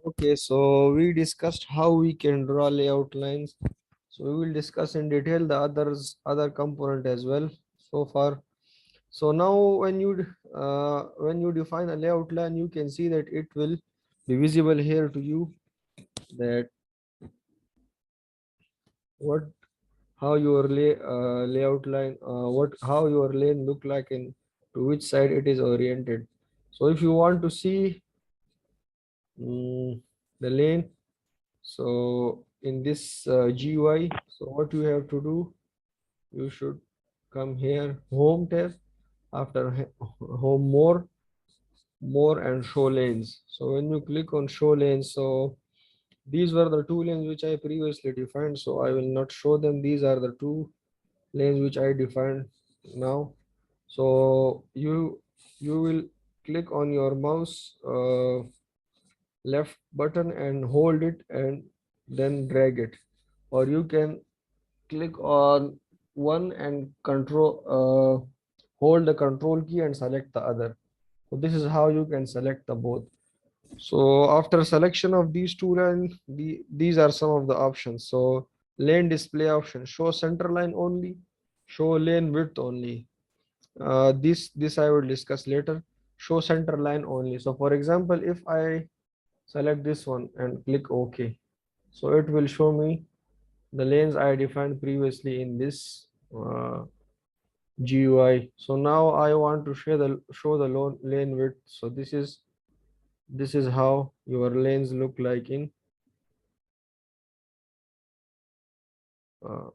Okay, so we discussed how we can draw layout lines. So we will discuss in detail the other component as well so far. So now when you define a layout line, you can see that it will be visible here to you, that what how your layout line, what how your lane look like and to which side it is oriented. So if you want to see the lane, so in this GUI, so what you have to do, you should come here, home tab, after home, more and show lanes. So when you click on show lanes, so these were the two lanes which I previously defined, so I will not show them. These are the two lanes which I defined now. So you will click on your mouse left button and hold it and then drag it, or you can click on one and hold the control key and select the other. So this is how you can select the both. So after selection of these two lines, these are some of the options. So lane display option, show center line only, show lane width only. This I will discuss later. Show center line only. So for example, if I select this one and click OK, so it will show me the lanes I defined previously in this GUI. So now I want to show the lane width. So this is how your lanes look like in uh,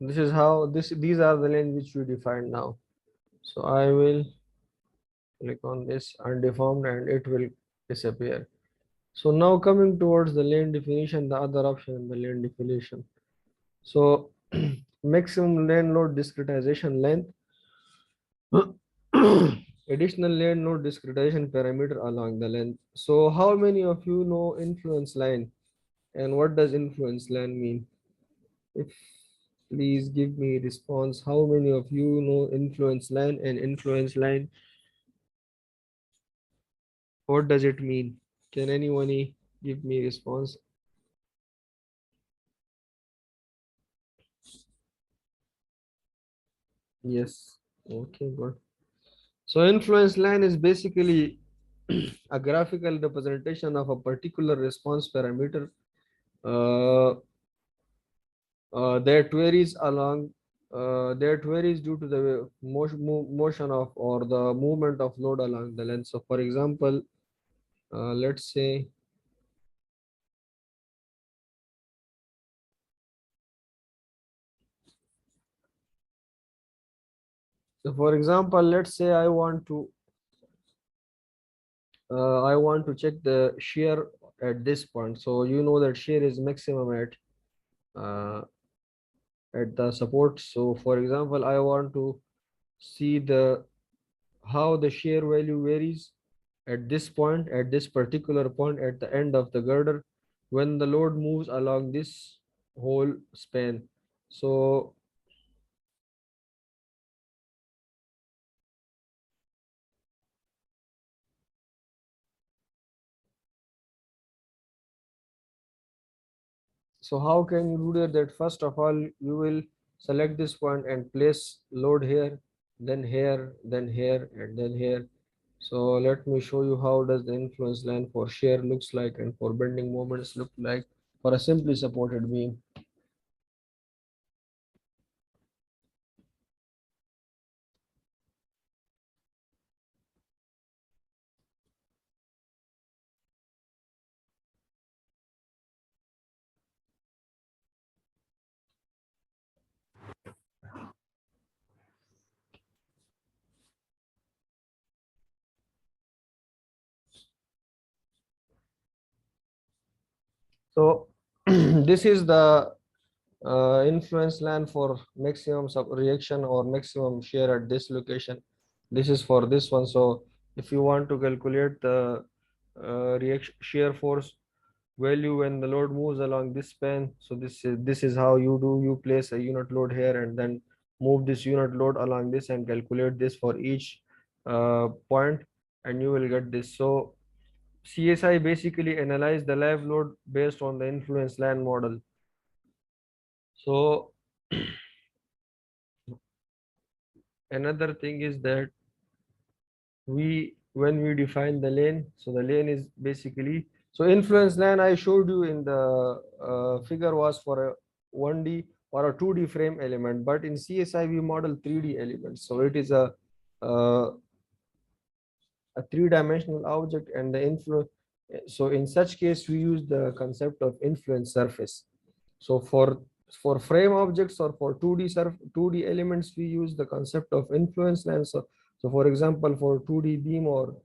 this is how these are the lanes which we defined now. So I will click on this undeformed and it will disappear. So now coming towards the lane definition, the other option in the lane definition. So maximum lane load discretization length, additional lane node discretization parameter along the length. So how many of you know influence line and what does influence line mean? If please give me response. How many of you know influence line and influence line? What does it mean? Can anyone give me response? Yes. Okay, good. So influence line is basically a graphical representation of a particular response parameter uh, that varies due to the motion of or the movement of load along the length. So for example, let's say, let's say I want to check the shear at this point. So you know that shear is maximum uh, at the support. So for example, I want to see the how the shear value varies at this particular point at the end of the girder when the load moves along this whole span. So so how can you do that? That first of all, you will select this point and place load here, then here, then here, and then here. So let me show you how does the influence line for shear looks like and for bending moments look like for a simply supported beam. So this is the influence line for maximum reaction or maximum shear at this location. This is for this one. So if you want to calculate the reaction shear force value when the load moves along this span, so this is how you do. You place a unit load here and then move this unit load along this and calculate this for each point. and you will get this. So CSI basically analyze the live load based on the influence land model. So another thing is that when we define the lane, so the lane is basically, so influence line I showed you in the figure was for a 1D or a 2D frame element, but in CSI we model 3D elements, so it is uh, a three-dimensional object and the influence. So in such case we use the concept of influence surface. So for frame objects or for 2D elements, we use the concept of influence line. So for example, for 2D beam, or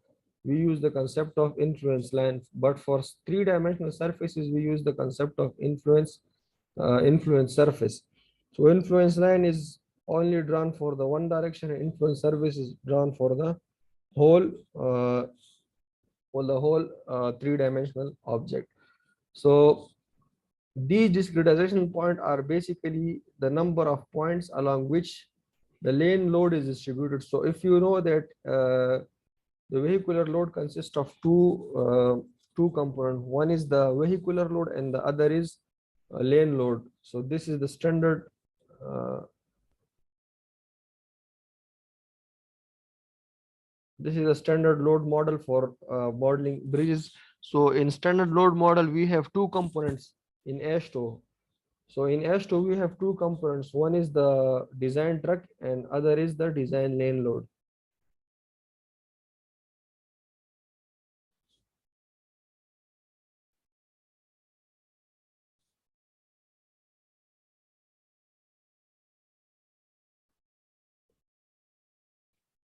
we use the concept of influence line. But for three-dimensional surfaces, we use the concept of influence surface. So influence line is only drawn for the one direction, and influence surface is drawn whole uh, for the whole three-dimensional object. So these discretization points are basically the number of points along which the lane load is distributed. So if you know that the vehicular load consists of two components, one is the vehicular load and the other is lane load. So this is the standard uh, this is a standard load model for modeling bridges. So in standard load model, we have two components in ASTO. So in ASTO, we have two components. One is the design truck and other is the design lane load.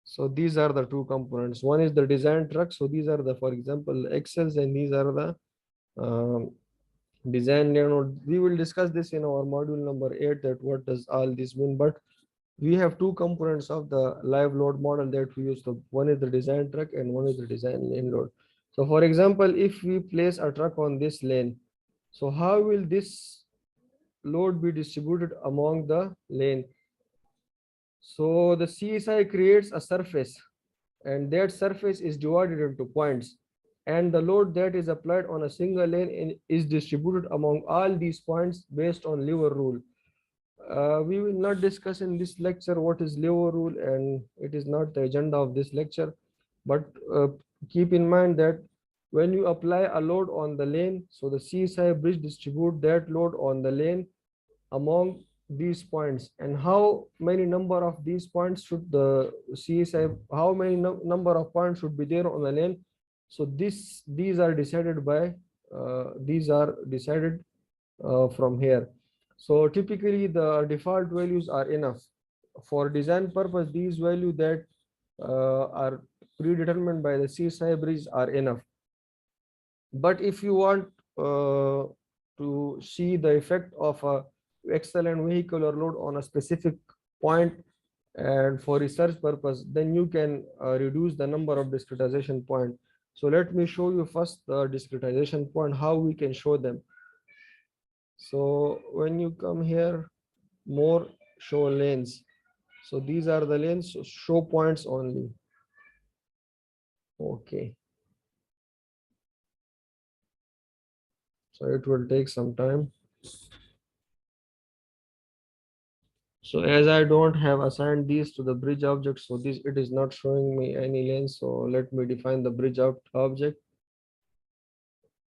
So these are the two components. One is the design truck. So these are the, for example, axles, and these are the um, design lane load. We will discuss this in our module number 8, that what does all this mean. But we have two components of the live load model that we use. So one is the design truck and one is the design lane load. So for example, if we place a truck on this lane, so how will this load be distributed among the lane? So the CSI creates a surface, and that surface is divided into points, and the load that is applied on a single lane is distributed among all these points based on lever rule. We will not discuss in this lecture what is lever rule, and it is not the agenda of this lecture. But keep in mind that when you apply a load on the lane, so the CSI bridge distribute that load on the lane among these points. And how many number of these points should the CSI, how many number of points should be there on the lane? So these are decided by from here. So typically the default values are enough. For design purpose, these values that are predetermined by the CSI bridge are enough. But if you want to see the effect of a excellent vehicular load on a specific point and for research purpose, then you can reduce the number of discretization point. So let me show you first the discretization point, how we can show them. So when you come here, more show lanes. So these are the lanes, so show points only. Okay. So it will take some time. So as I don't have assigned these to the bridge object, so this it is not showing me any lanes. So let me define the bridge object.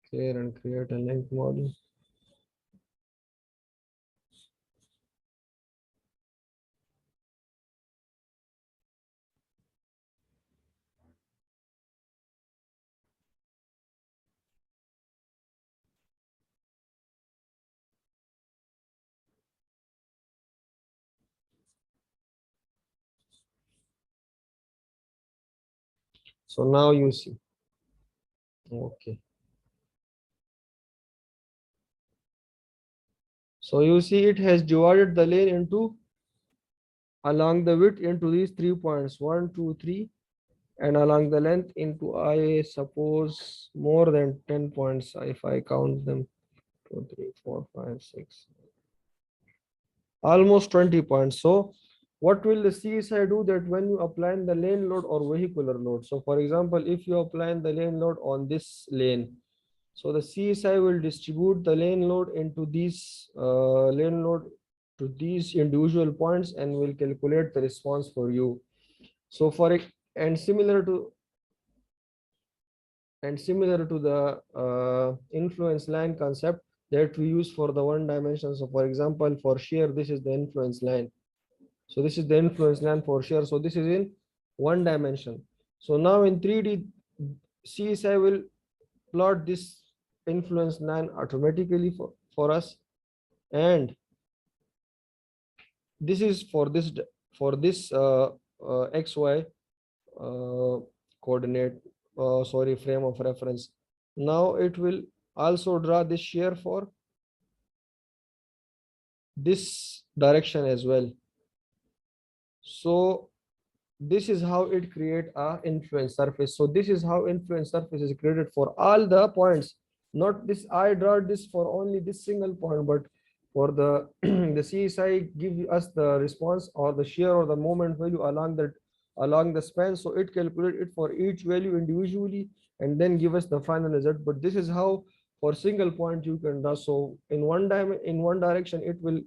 Clear and create a link model. So now you see. Okay. So you see it has divided the lane into along the width into these 3 points, 1, 2, 3, and along the length into, I suppose, more than 10 points if I count them. 2, 3, 4, 5, 6, almost 20 points. So what will the CSI do that when you apply the lane load or vehicular load? So for example, if you apply the lane load on this lane, so the CSI will distribute the lane load into these lane load to these individual points and will calculate the response for you. So for it, and similar to the influence line concept that we use for the one dimension. So for example, for shear, this is the influence line. So this is the influence line for shear. So this is in one dimension. So now in 3D, CSI will plot this influence line automatically for us. And this is for this XY coordinate, sorry, frame of reference. Now it will also draw this shear for this direction as well. So this is how it create a influence surface. So this is how influence surface is created for all the points. Not this, I draw this for only this single point, but for the the CSI give us the response or the shear or the moment value along the span. So it calculate it for each value individually and then give us the final result. But this is how for single point you can draw. So in one direction it will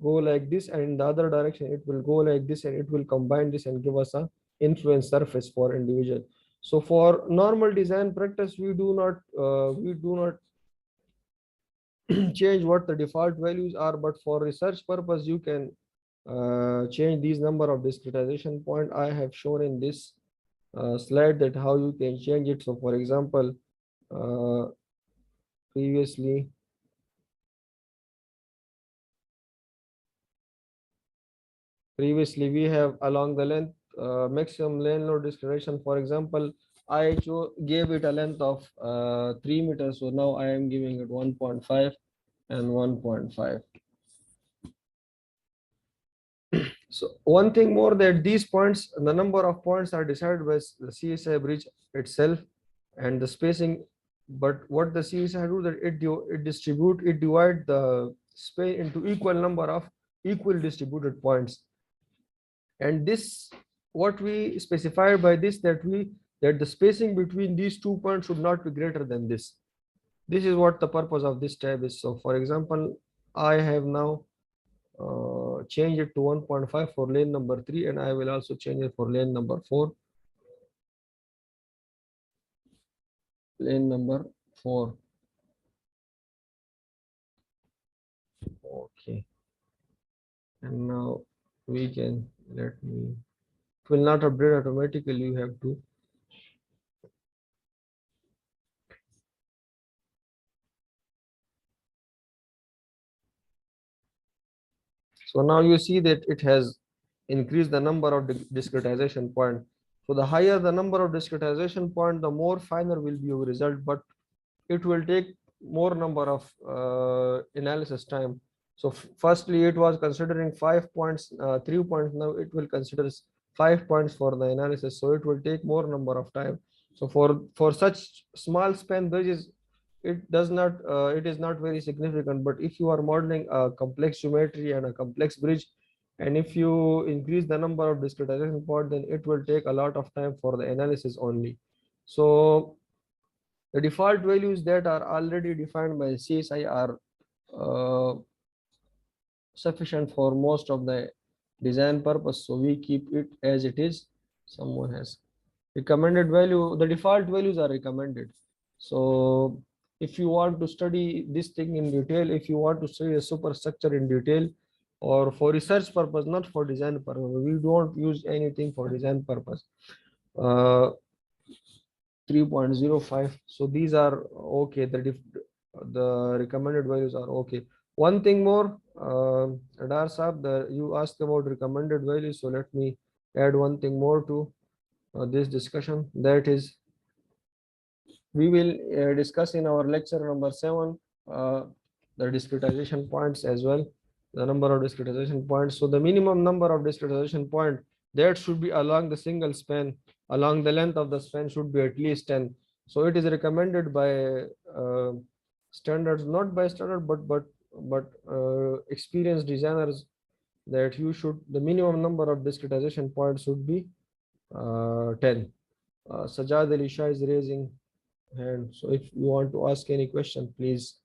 go like this, and in the other direction it will go like this, and it will combine this and give us a influence surface for individual. So for normal design practice, we do not change what the default values are, but for research purpose you can change these number of discretization point. I have shown in this slide that how you can change it. So for example, uh, previously we have along the length maximum lane load discrimination. For example, gave it a length of 3 meters, so now I am giving it 1.5 and 1.5. So one thing more, that these points, the number of points are decided by the CSI bridge itself and the spacing. But what the CSI do, that it divide the space into equal number of equal distributed points. And this, what we specify by this, that the spacing between these 2 points should not be greater than this. This is what the purpose of this tab is. So for example, I have now changed it to 1.5 for lane number 3, and I will also change it for lane number 4. Lane number 4. Okay. And now we can, it will not update automatically. You have to So now you see that it has increased the number of discretization point. So the higher the number of discretization point, the more finer will be your result, but it will take more number of analysis time. So firstly, it was considering 5 points, 3 points. Now it will consider 5 points for the analysis. So it will take more number of time. So for such small span bridges, it is not very significant. But if you are modeling a complex geometry and a complex bridge, and if you increase the number of discretization point, then it will take a lot of time for the analysis only. So the default values that are already defined by CSI are sufficient for most of the design purpose. So we keep it as it is. Someone has recommended value. The default values are recommended. So if you want to study this thing in detail, if you want to study a superstructure in detail, or for research purpose, not for design purpose, we don't use anything for design purpose. 3.05. So these are okay. The recommended values are okay. One thing more, Adar Saab, you asked about recommended values. So let me add one thing more to this discussion. That is, we will discuss in our lecture number 7 the discretization points as well, the number of discretization points. So the minimum number of discretization point that should be along the single span, along the length of the span, should be at least 10. So it is recommended by standards, not by standard, but experienced designers that you should, the minimum number of discretization points should be 10. Sajad Ali Shah is raising hand. So if you want to ask any question, please.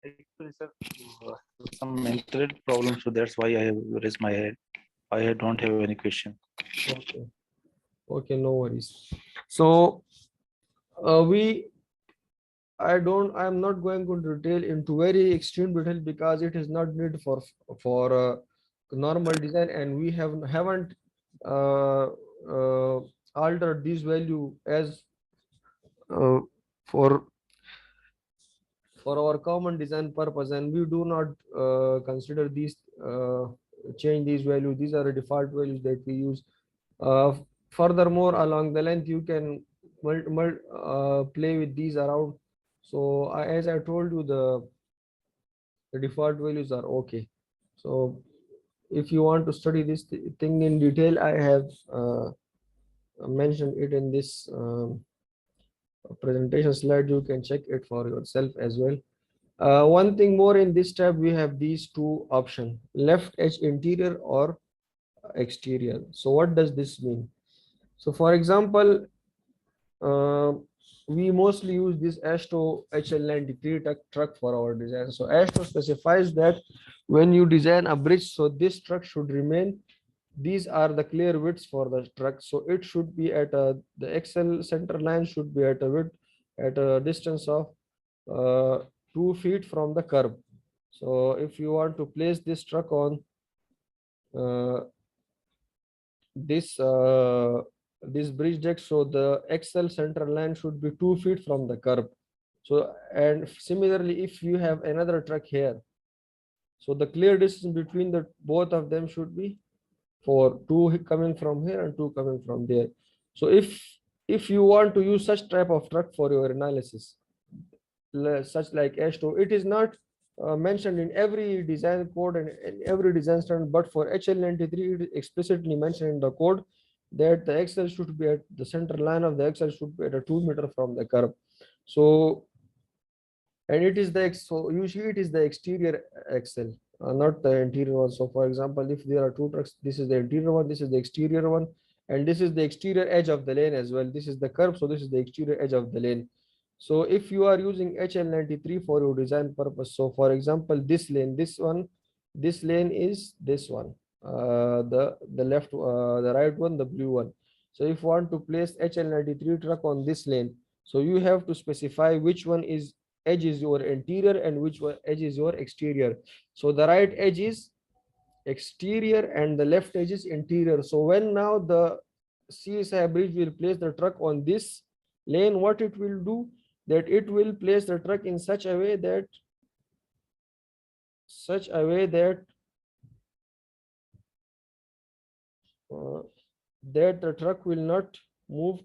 Actually, sir, some internet problem, so that's why I have raised my hand. I don't have any question. Okay. Okay, no worries. So we I'm not going to detail into very extreme detail because it is not needed for normal design, and we haven't uh, uh, altered this value as uh, for our common design purpose, and we do not consider these change these values. These are the default values that we use. uh, Furthermore, along the length you can play with these around. So as I told you, the default values are okay. So if you want to study this thing in detail, I have mentioned it in this presentation slide. You can check it for yourself as well. One thing more, in this tab we have these two options: left edge interior or exterior. So what does this mean? So for example, uh, we mostly use this Astro HL93 truck for our design. So Astro specifies that when you design a bridge, so this truck should remain, these are the clear widths for the truck. So it should be at the axle center line should be at a width, at a distance of 2 feet from the curb. So if you want to place this truck on uh, this bridge deck, so the axle center line should be 2 feet from the curb. So, and similarly, if you have another truck here, so the clear distance between the both of them should be for two coming from here and two coming from there. So if you want to use such type of truck for your analysis, such like H2, it is not mentioned in every design code and in every design standard, but for HL93 it is explicitly mentioned in the code that the axle should be at the center line of the axle should be at a 2 meter from the curb. So, and it is so usually it is the exterior axle, not the interior one. So for example, if there are two trucks, this is the interior one, this is the exterior one, and this is the exterior edge of the lane as well. This is the curve, so this is the exterior edge of the lane. So if you are using HL93 for your design purpose, so for example, this lane, this one, this lane is this one, the left, the right one, the blue one. So if you want to place HL93 truck on this lane, so you have to specify which one is edge is your interior and which one edge is your exterior. So the right edge is exterior and the left edge is interior. So when now the CSi Bridge will place the truck on this lane, what it will do, that it will place the truck in such a way that uh, that the truck will not move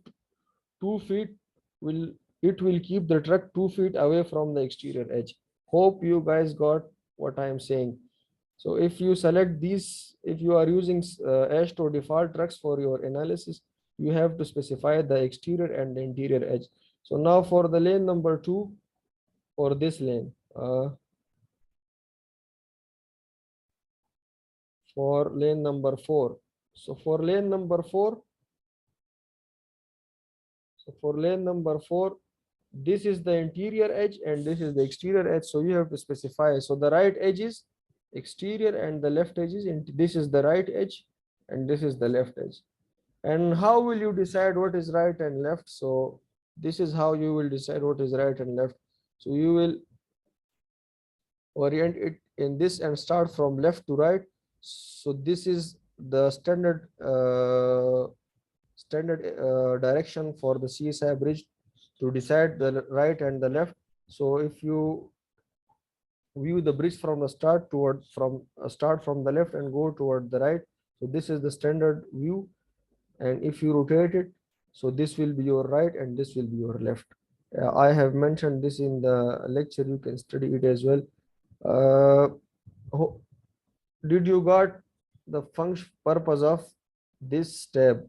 2 feet, will it will keep the truck 2 feet away from the exterior edge. Hope you guys got what I am saying. So if you select these, if you are using Astro default trucks for your analysis, you have to specify the exterior and the interior edge. So now for the lane number 2, or this lane, for lane number 4. So for lane number 4, this is the interior edge and this is the exterior edge. So you have to specify. So the right edge is exterior and the left edge is this is the right edge and this is the left edge. And how will you decide what is right and left? So this is how you will decide what is right and left. So you will orient it in this and start from left to right. So this is the standard direction for the CSi bridge to decide the right and the left. So if you view the bridge from the start from the left and go toward the right, so this is the standard view. And if you rotate it, so this will be your right and this will be your left. I have mentioned this in the lecture, you can study it as well. uh, did you got the function purpose of this tab?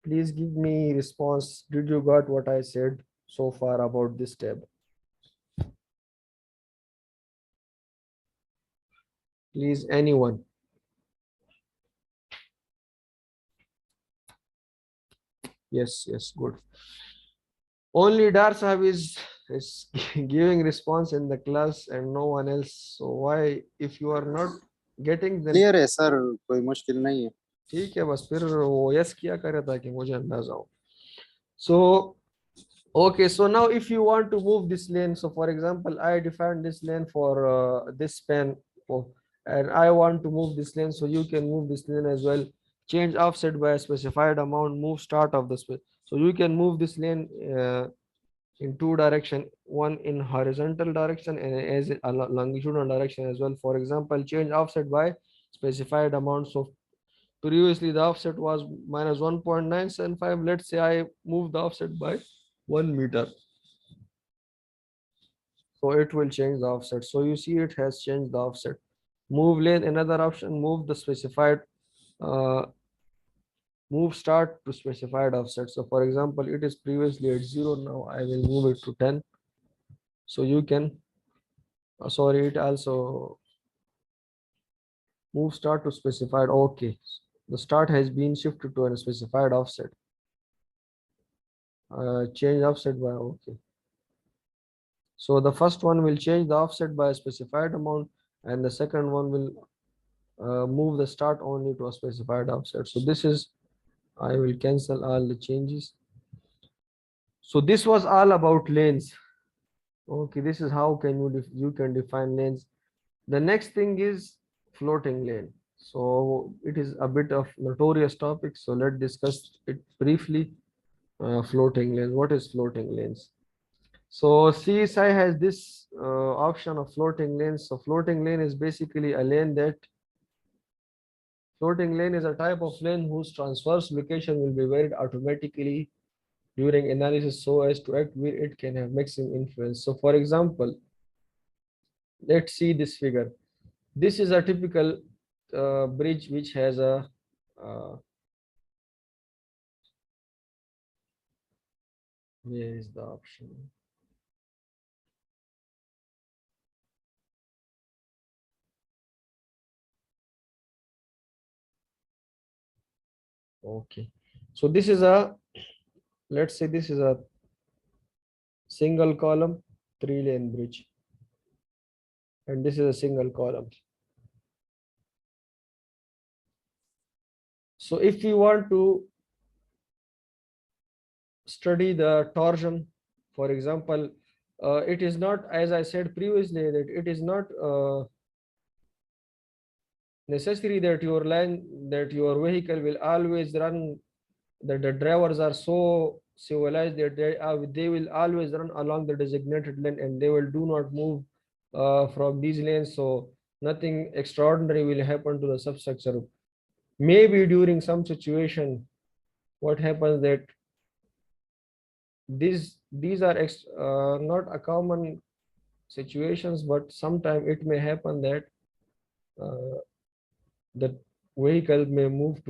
Please give me response. Did you got what I said so far about this tab? Please, anyone. Yes, yes, good. Only Dar Sahib is giving response in the class and no one else. So why, if you are not getting, then clear है sir, कोई मुश्किल नहीं है. ठीक है, बस फिर वो यस किया करे ताकि मुझे अंदाजा हो. So okay, so now if you want to move this lane, so for example, I defined this lane for this span, oh, and I want to move this lane, so you can move this lane as well. Change offset by a specified amount, move start of the space. So you can move this lane in two direction, one in horizontal direction and as a longitudinal direction as well. For example, change offset by specified amount. So previously the offset was minus 1.975. Let's say I move the offset by 1 meter, so it will change the offset. So you see it has changed the offset. Move lane, another option, move the specified uh, move start to specified offset. So for example, it is previously at 0, now I will move it to 10. So you can sorry, it also move start to specified. Okay, the start has been shifted to a specified offset. Change offset by okay. So the first one will change the offset by a specified amount, and the second one will move the start only to a specified offset. So this is, I will cancel all the changes. So this was all about lanes. Okay, this is how can you can define lanes. The next thing is floating lane. So it is a bit of notorious topic. So let's discuss it briefly. Floating lanes. What is floating lanes? So CSI has this option of floating lanes. So floating lane is basically a lane that floating lane is a type of lane whose transverse location will be varied automatically during analysis so as to act where it can have maximum influence. So for example, let's see this figure. This is a typical bridge which has a uh, where is the option? Okay. So this is a, let's say this is a single column 3-lane bridge, and this is a single column. So if we want to study the torsion, for example, it is not, as I said previously, that it is not necessary that your line, that your vehicle will always run, that the drivers are so civilized that they will always run along the designated lane and they will do not move from these lanes. So nothing extraordinary will happen to the substructure. Maybe during some situation, what happens that these are not a common situations, but sometimes it may happen that uh, the vehicle may move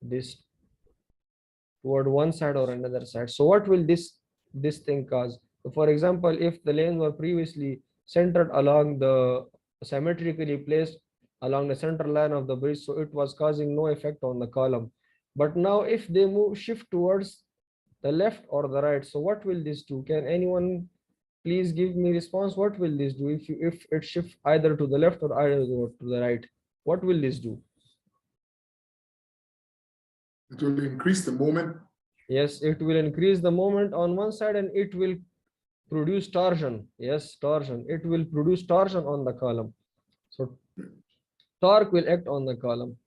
this toward one side or another side. So what will this thing cause? So for example, if the lanes were previously centered along the symmetrically placed along the center line of the bridge, so it was causing no effect on the column. But now if they move shift towards the left or the right, so what will this do? Can anyone please give me response? What will this do if it shifts either to the left or either to the right? What will this do? It will increase the moment. Yes, it will increase the moment on one side and it will produce torsion. Yes, torsion. It will produce torsion on the column. So torque will act on the column.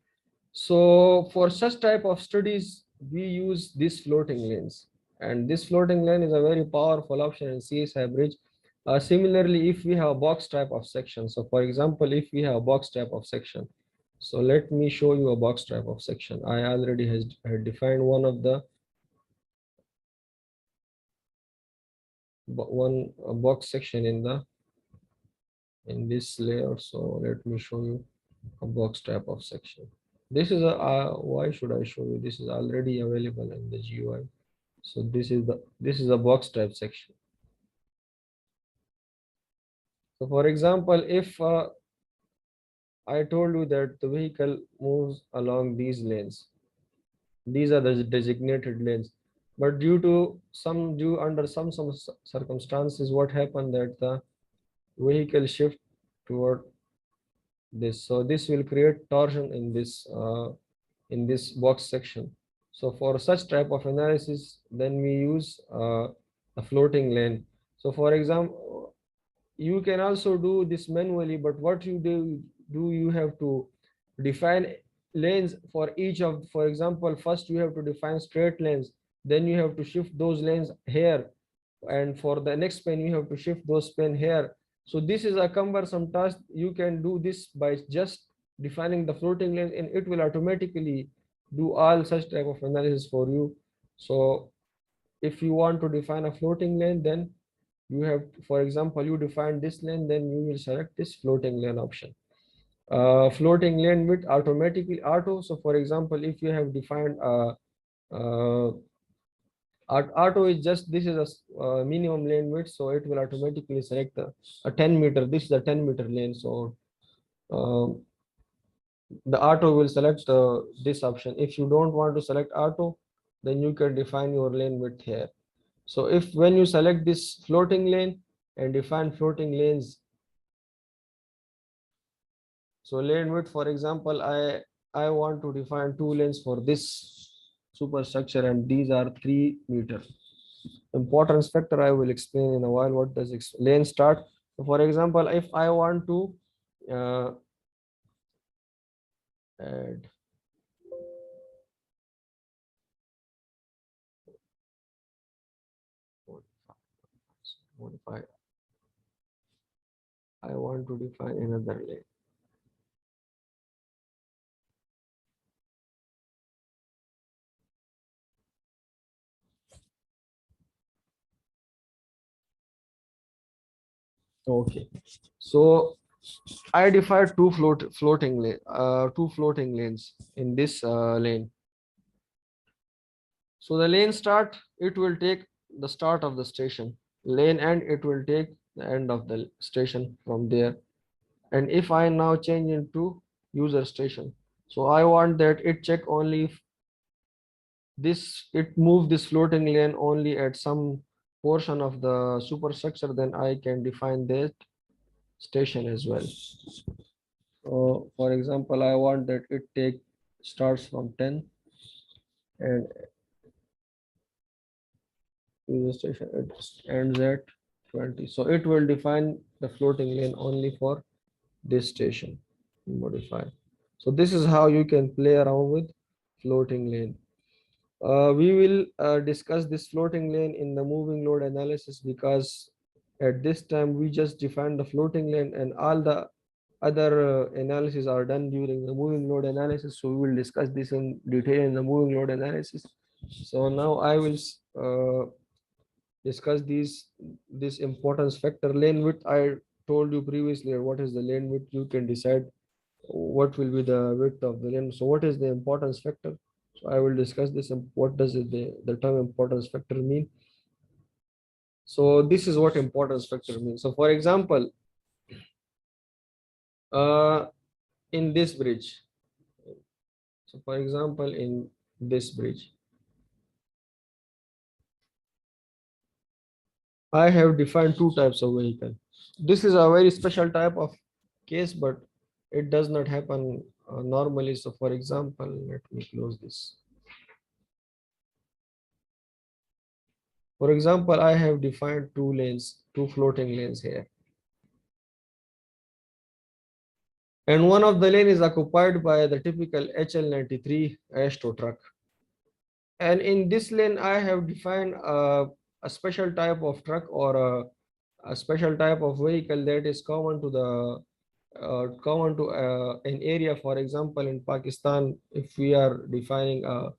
So for such type of studies, we use this floating lanes. And this floating lane is a very powerful option in CSi Bridge. Similarly, if we have a box type of section, so for example, if we have a box type of section, so let me show you a box type of section. I already had defined one of the one box section in this layer. So let me show you a box type of section. This is a why should I show you? This is already available in the GUI. So this is a box type section. So for example, if I told you that the vehicle moves along these lanes. These are the designated lanes. But due under some circumstances, what happened that the vehicle shift toward this. So this will create torsion in this box section. So for such type of analysis, then we use a floating lane. So for example, you can also do this manually, but what you do you have to define lanes for each of, for example, first you have to define straight lanes, then you have to shift those lanes here, and for the next span you have to shift those span here. So this is a cumbersome task. You can do this by just defining the floating lane, and it will automatically do all such type of analysis for you. So if you want to define a floating lane, then you have, for example, you define this lane, then you will select this floating lane option. Floating lane width automatically auto. So for example, if you have defined uh, auto is just, this is a minimum lane width, so it will automatically select a 10 meter. This is a 10-meter lane, so um, the auto will select this option. If you don't want to select auto, then you can define your lane width here. So if when you select this floating lane and define floating lanes, so lane width, for example, I want to define two lanes for this superstructure, and these are 3 meter. Importance factor I will explain in a while. What does lane start? So for example, if I want to uh, add modify, I want to define another lane. Okay, so I define two floating lanes in this lane. So the lane start, it will take the start of the station. Lane end, it will take the end of the station from there. And if I now change into user station, so I want that it check only if it move this floating lane only at some portion of the superstructure, then I can define that station as well. So for example, I want that it take starts from 10 and user station it ends at 20. So it will define the floating lane only for this station. Modify. So this is how you can play around with floating lane. We will discuss this floating lane in the moving load analysis, because at this time we just defined the floating lane, and all the other analysis are done during the moving load analysis. So we will discuss this in detail in the moving load analysis. So now I will discuss this importance factor. Lane width, I told you previously what is the lane width. You can decide what will be the width of the lane. So what is the importance factor? So I will discuss this. And what does the term importance factor mean? So this is what importance factor means. So for example, uh, in this bridge, so for example, in this bridge, I have defined two types of vehicle. This is a very special type of case, but it does not happen normally. So for example, let me close this. For example, I have defined two lanes, two floating lanes here. And one of the lane is occupied by the typical HL93 Astro truck. And in this lane, I have defined a special type of truck, or a special type of vehicle that is common to an area. For example, in Pakistan, if we are defining a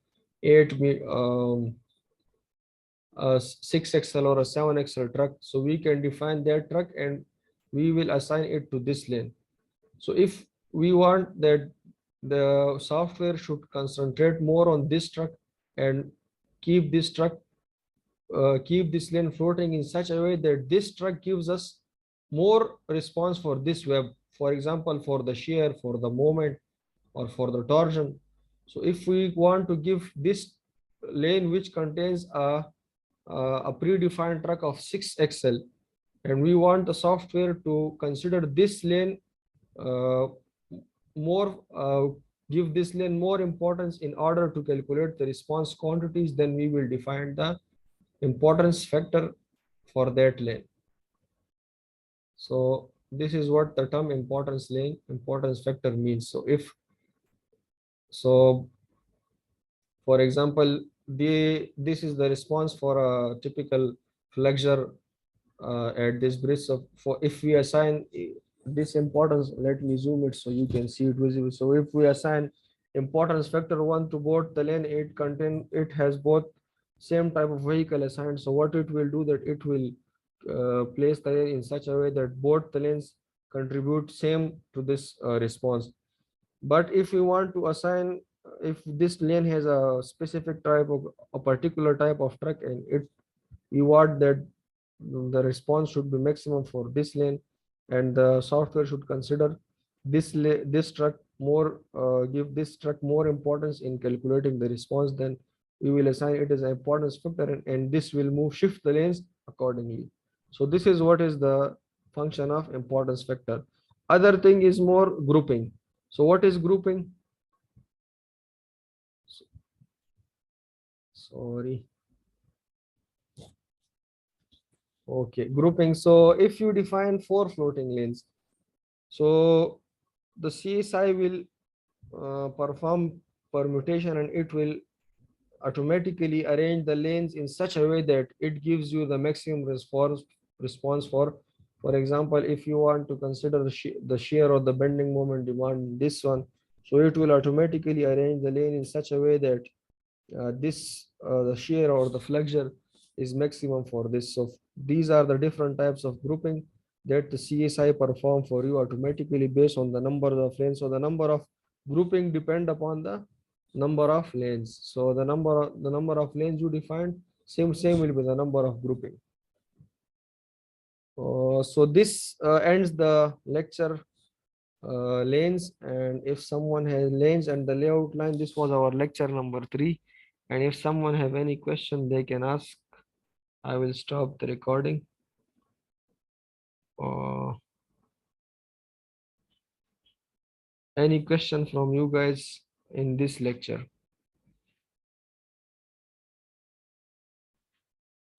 6XL or a 7XL truck, so we can define that truck and we will assign it to this lane. So if we want that the software should concentrate more on this truck and keep this truck keep this lane floating in such a way that this truck gives us more response for this web, for example, for the shear, for the moment, or for the torsion. So if we want to give this lane which contains a predefined track of 6xl, and we want the software to consider this lane uh, more, give this lane more importance in order to calculate the response quantities, then we will define the importance factor for that lane. So this is what the term importance factor means. So if so, for example, this is the response for a typical flexure at this bridge. So for if we assign this importance, let me zoom it so you can see it visible. So if we assign importance factor 1 to both the lane, it has both same type of vehicle assigned. So what it will do, that it will place the lane in such a way that both the lanes contribute same to this response. But if we want to assign, if this lane has a specific type of a particular type of truck, and you want that the response should be maximum for this lane, and the software should consider this truck more, give this truck more importance in calculating the response, then we will assign it as an importance factor, and this will shift the lanes accordingly. So this is what is the function of importance factor. Other thing is more grouping. So what is grouping? Sorry. Okay, grouping. So if you define 4 floating lanes, so the CSI will perform permutation, and it will automatically arrange the lanes in such a way that it gives you the maximum response for example, if you want to consider the shear or the bending moment demand this one, so it will automatically arrange the lane in such a way that the shear or the flexure is maximum for this. So these are the different types of grouping that the CSI perform for you automatically based on the number of lanes. So the number of grouping depend upon the number of lanes. So the number of lanes you define, same will be the number of grouping. So this ends the lecture lanes, and if someone has lanes and the layout line, this was our lecture number 3, and if someone have any question they can ask. I will stop the recording. Any question from you guys in this lecture?